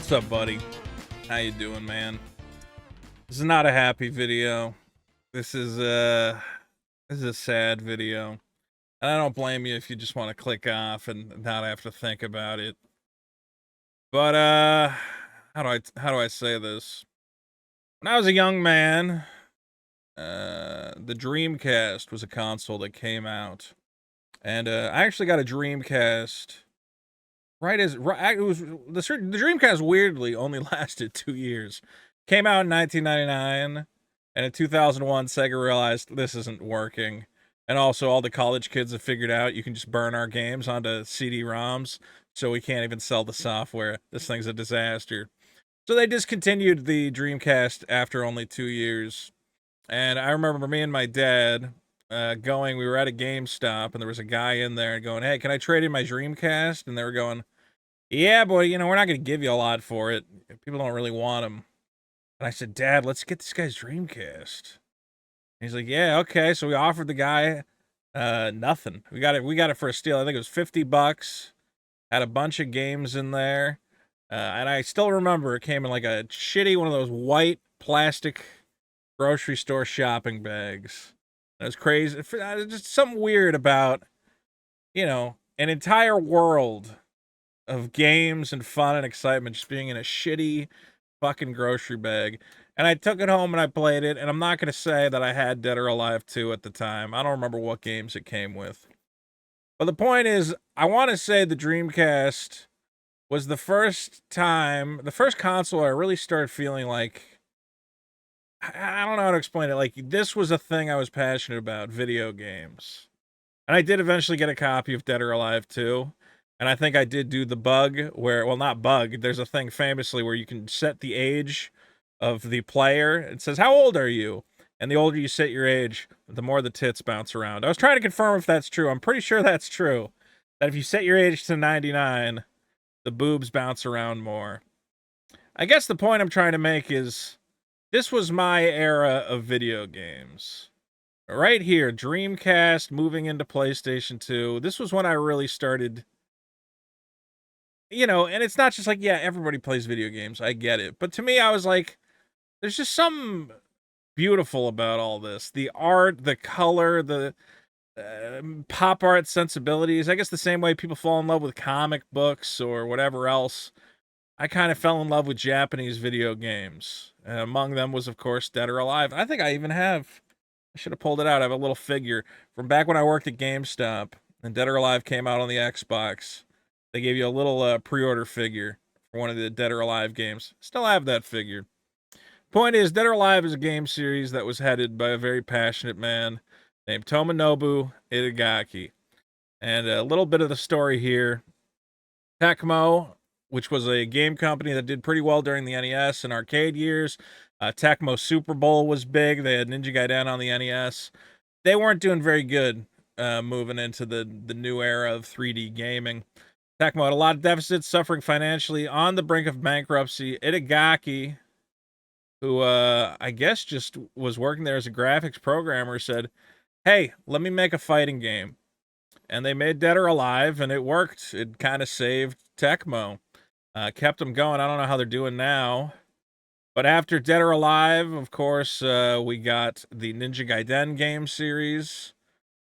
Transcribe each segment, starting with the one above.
What's up, buddy? How you doing, man? This is not a happy video. This is a sad video. And I don't blame you if you just want to click off and not have to think about it. But how do I say this? When I was a young man, the Dreamcast was a console that came out. And I actually got a Dreamcast it was the Dreamcast weirdly only lasted 2 years. Came out in 1999, and in 2001 Sega realized this isn't working. And also all the college kids have figured out you can just burn our games onto CD-ROMs, so we can't even sell the software. This thing's a disaster. So they discontinued the Dreamcast after only 2 years. And I remember me and my dad we were at a GameStop, and there was a guy in there going, "Hey, can I trade in my Dreamcast?" And they were going, "Yeah, boy, we're not going to give you a lot for it. People don't really want them." And I said, "Dad, let's get this guy's Dreamcast." And he's like, "Yeah, okay." So we offered the guy nothing. We got it for a steal. I think it was $50. Had a bunch of games in there. And I still remember it came in like a shitty one of those white plastic grocery store shopping bags. It was crazy. Just something weird about, an entire world of games and fun and excitement just being in a shitty fucking grocery bag. And I took it home and I played it, and I'm not going to say that I had Dead or Alive 2 at the time. I don't remember what games it came with. But the point is, I want to say the Dreamcast was the first console I really started feeling like, I don't know how to explain it. Like, this was a thing I was passionate about, video games. And I did eventually get a copy of Dead or Alive 2. And I think I did do the bug where, well, not bug, there's a thing famously where you can set the age of the player. It says, "How old are you?" And the older you set your age, the more the tits bounce around. I was trying to confirm if that's true. I'm pretty sure that's true. That if you set your age to 99, the boobs bounce around more. I guess the point I'm trying to make is, this was my era of video games. Right here, Dreamcast moving into PlayStation 2. This was when I really started, and it's not just like, yeah, everybody plays video games. I get it. But to me, I was like, there's just something beautiful about all this. The art, the color, the pop art sensibilities. I guess the same way people fall in love with comic books or whatever else, I kind of fell in love with Japanese video games. And among them was, of course, Dead or Alive. I think I even have, I should have pulled it out. I have a little figure from back when I worked at GameStop and Dead or Alive came out on the Xbox. They gave you a little pre-order figure for one of the Dead or Alive games. Still have that figure. Point is, Dead or Alive is a game series that was headed by a very passionate man named Tomonobu Itagaki. And a little bit of the story here. Tecmo, which was a game company that did pretty well during the NES and arcade years. Tecmo Super Bowl was big. They had Ninja Gaiden on the NES. They weren't doing very good moving into the new era of 3D gaming. Tecmo had a lot of deficits, suffering financially, on the brink of bankruptcy. Itagaki, who I guess just was working there as a graphics programmer, said, "Hey, let me make a fighting game." And they made Dead or Alive, and it worked. It kind of saved Tecmo. Kept them going. I don't know how they're doing now. But after Dead or Alive, of course, we got the Ninja Gaiden game series,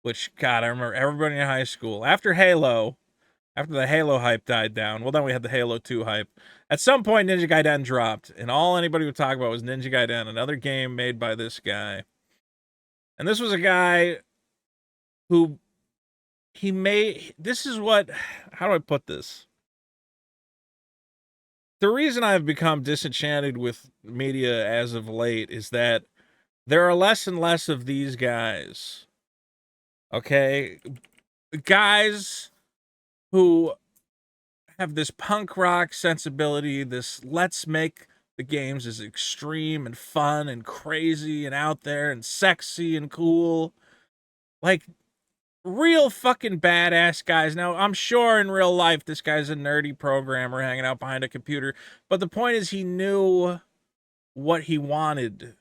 which, God, I remember everybody in high school. After the Halo hype died down, well, then we had the Halo 2 hype. At some point, Ninja Gaiden dropped, and all anybody would talk about was Ninja Gaiden, another game made by this guy. And this was a guy who how do I put this? The reason I've become disenchanted with media as of late is that there are less and less of these guys. Okay? Guys who have this punk rock sensibility, this let's make the games as extreme and fun and crazy and out there and sexy and cool. Like, real fucking badass guys. Now, I'm sure in real life this guy's a nerdy programmer hanging out behind a computer, but the point is he knew what he wanted.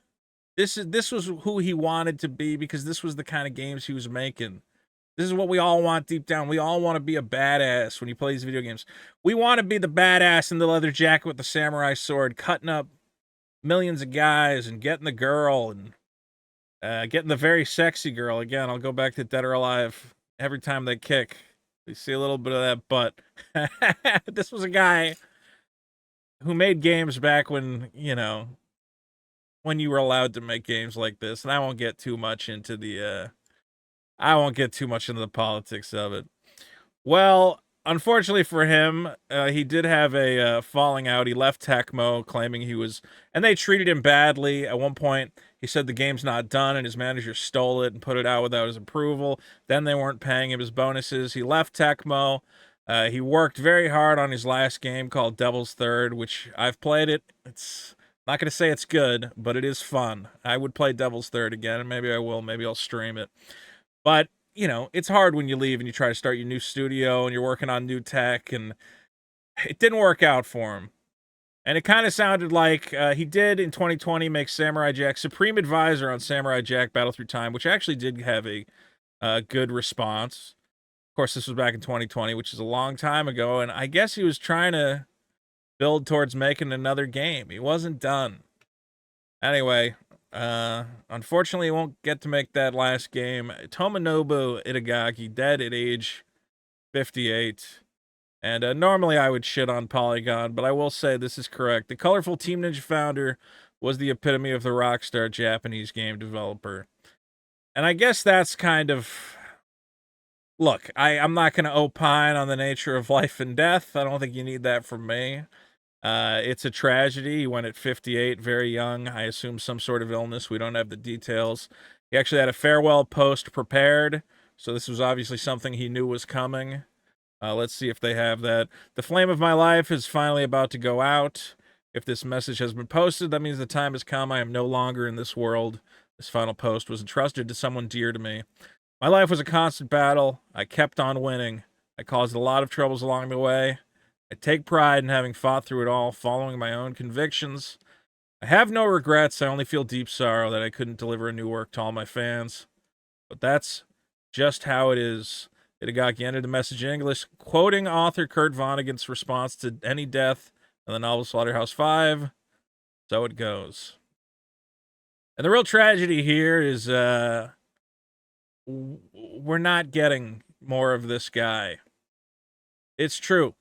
This was who he wanted to be, because this was the kind of games he was making. This is what we all want deep down. We all want to be a badass when you play these video games. We want to be the badass in the leather jacket with the samurai sword, cutting up millions of guys and getting the girl and getting the very sexy girl. Again, I'll go back to Dead or Alive. Every time they kick, you see a little bit of that butt. This was a guy who made games back when, you know, when you were allowed to make games like this. And I won't get too much into the politics of it. Well, unfortunately for him, he did have a falling out. He left Tecmo, claiming he was, and they treated him badly. At one point, he said the game's not done, and his manager stole it and put it out without his approval. Then they weren't paying him his bonuses. He left Tecmo. He worked very hard on his last game called Devil's Third, which I've played it. It's not going to say it's good, but it is fun. I would play Devil's Third again, and maybe I will. Maybe I'll stream it. But, you know, it's hard when you leave and you try to start your new studio and you're working on new tech, and it didn't work out for him. And it kind of sounded like he did in 2020 make Samurai Jack Supreme Advisor on Samurai Jack Battle Through Time, which actually did have a good response. Of course, this was back in 2020, which is a long time ago, and I guess he was trying to build towards making another game. He wasn't done. Anyway, unfortunately, he won't get to make that last game. Tomonobu Itagaki, dead at age 58. And normally I would shit on Polygon, but I will say this is correct. The colorful Team Ninja founder was the epitome of the rockstar Japanese game developer. And I guess that's kind of... Look, I'm not going to opine on the nature of life and death. I don't think you need that from me. It's a tragedy. He went at 58, very young. I assume some sort of illness. We don't have the details. He actually had a farewell post prepared, so this was obviously something he knew was coming. Let's see if they have that. The flame of my life is finally about to go out. If this message has been posted, that means the time has come. I am no longer in this world. This final post was entrusted to someone dear to me. My life was a constant battle. I kept on winning. I caused a lot of troubles along the way. I take pride in having fought through it all, following my own convictions. I have no regrets. I only feel deep sorrow that I couldn't deliver a new work to all my fans. But that's just how it is. Itagaki ended the message in English, quoting author Kurt Vonnegut's response to any death in the novel Slaughterhouse-5. So it goes. And the real tragedy here is we're not getting more of this guy. It's true.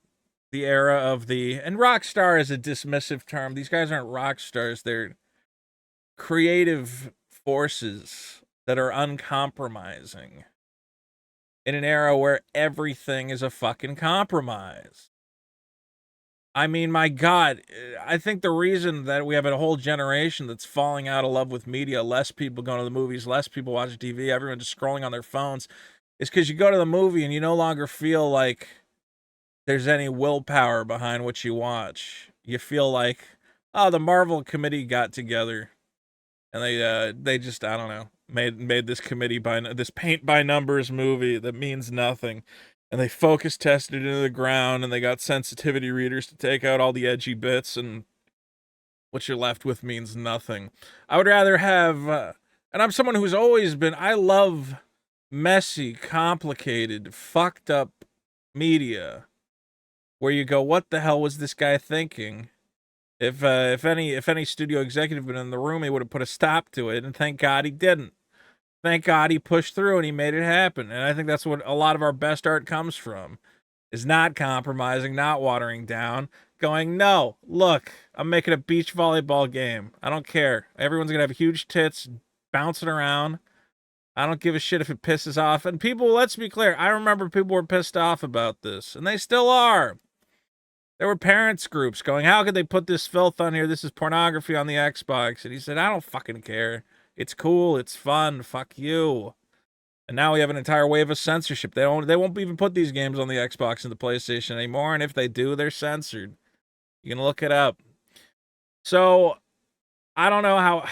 The era of the... And rockstar is a dismissive term. These guys aren't rock stars. They're creative forces that are uncompromising in an era where everything is a fucking compromise. I mean, my God, I think the reason that we have a whole generation that's falling out of love with media, less people going to the movies, less people watching TV, everyone just scrolling on their phones, is because you go to the movie and you no longer feel like there's any willpower behind what you watch. You feel like, oh, the Marvel committee got together and they just, I don't know, made this committee this paint by numbers movie that means nothing, and they focus tested it into the ground, and they got sensitivity readers to take out all the edgy bits, and what you're left with means nothing. I would rather have, and I'm someone who's always been, I love messy, complicated, fucked up media where you go, what the hell was this guy thinking? If any studio executive had been in the room, he would have put a stop to it, and thank God he didn't. Thank God he pushed through and he made it happen. And I think that's what a lot of our best art comes from, is not compromising, not watering down, going, no, look, I'm making a beach volleyball game. I don't care. Everyone's going to have huge tits bouncing around. I don't give a shit if it pisses off. And people, let's be clear, I remember people were pissed off about this, and they still are. There were parents groups going, how could they put this filth on here? This is pornography on the Xbox. And he said, I don't fucking care. It's cool. It's fun. Fuck you. And now we have an entire wave of censorship. They won't even put these games on the Xbox and the PlayStation anymore. And if they do, they're censored. You can look it up. So I don't know how.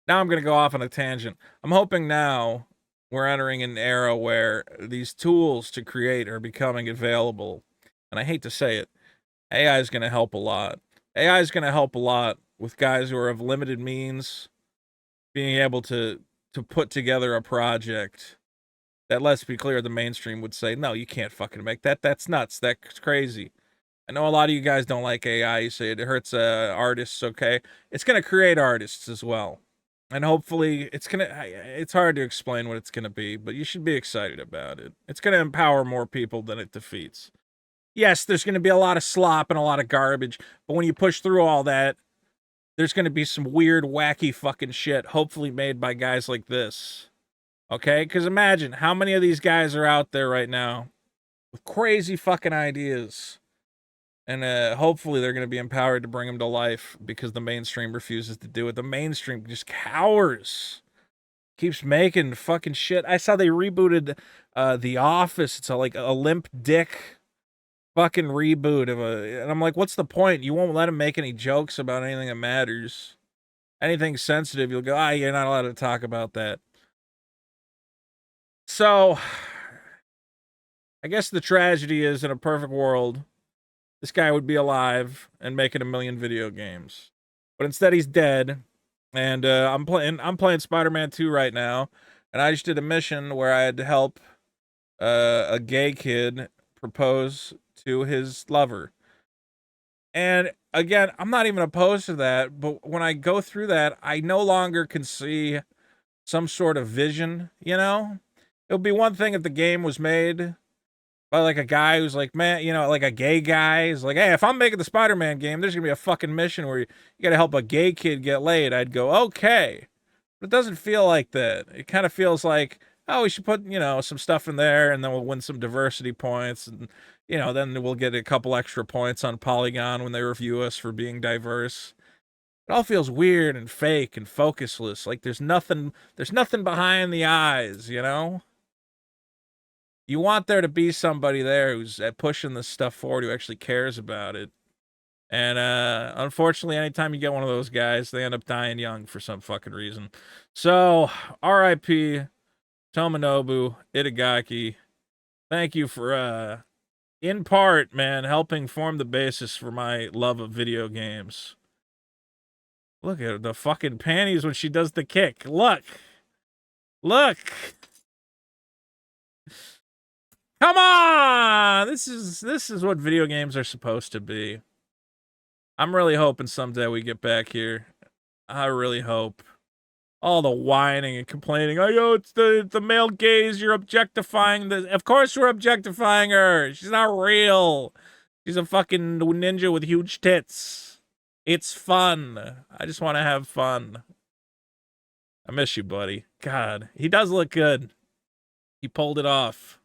Now I'm going to go off on a tangent. I'm hoping now we're entering an era where these tools to create are becoming available. And I hate to say it, AI is going to help a lot. AI is going to help a lot with guys who are of limited means being able to put together a project that, let's be clear, the mainstream would say, no, you can't fucking make that. That's nuts. That's crazy. I know a lot of you guys don't like AI. You say it hurts artists. Okay, it's gonna create artists as well, and hopefully, it's gonna. It's hard to explain what it's gonna be, but you should be excited about it. It's gonna empower more people than it defeats. Yes, there's gonna be a lot of slop and a lot of garbage, but when you push through all that, there's gonna be some weird, wacky fucking shit. Hopefully, made by guys like this. Okay, because imagine how many of these guys are out there right now with crazy fucking ideas. And hopefully they're going to be empowered to bring them to life because the mainstream refuses to do it. The mainstream just cowers. Keeps making fucking shit. I saw they rebooted The Office. It's like a limp dick fucking reboot of and I'm like, what's the point? You won't let them make any jokes about anything that matters. Anything sensitive, you'll go, you're not allowed to talk about that. So, I guess the tragedy is, in a perfect world, this guy would be alive and making 1,000,000 video games. But instead he's dead. And I'm playing Spider-Man 2 right now, and I just did a mission where I had to help a gay kid propose to his lover. And again, I'm not even opposed to that, but when I go through that, I no longer can see some sort of vision, you know? It would be one thing if the game was made by like a guy who's like, man, like a gay guy is like, hey, if I'm making the Spider-Man game, there's gonna be a fucking mission where you gotta help a gay kid get laid. I'd go, okay. But it doesn't feel like that. It kind of feels like, oh, we should put, some stuff in there and then we'll win some diversity points. And, then we'll get a couple extra points on Polygon when they review us for being diverse. It all feels weird and fake and focusless. Like there's nothing behind the eyes, You want there to be somebody there who's pushing this stuff forward, who actually cares about it. And unfortunately, anytime you get one of those guys, they end up dying young for some fucking reason. So, R.I.P. Tomonobu Itagaki. Thank you for, in part, man, helping form the basis for my love of video games. Look at the fucking panties when she does the kick. Look. Come on! This is what video games are supposed to be. I'm really hoping someday we get back here. I really hope. All the whining and complaining. Oh, it's the male gaze. You're objectifying the. Of course, we're objectifying her. She's not real. She's a fucking ninja with huge tits. It's fun. I just want to have fun. I miss you, buddy. God, he does look good. He pulled it off.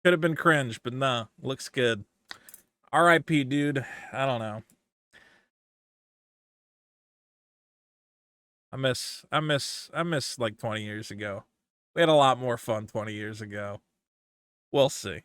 Could have been cringe, but nah, looks good. R.I.P., dude. I don't know. I miss like 20 years ago. We had a lot more fun 20 years ago. We'll see.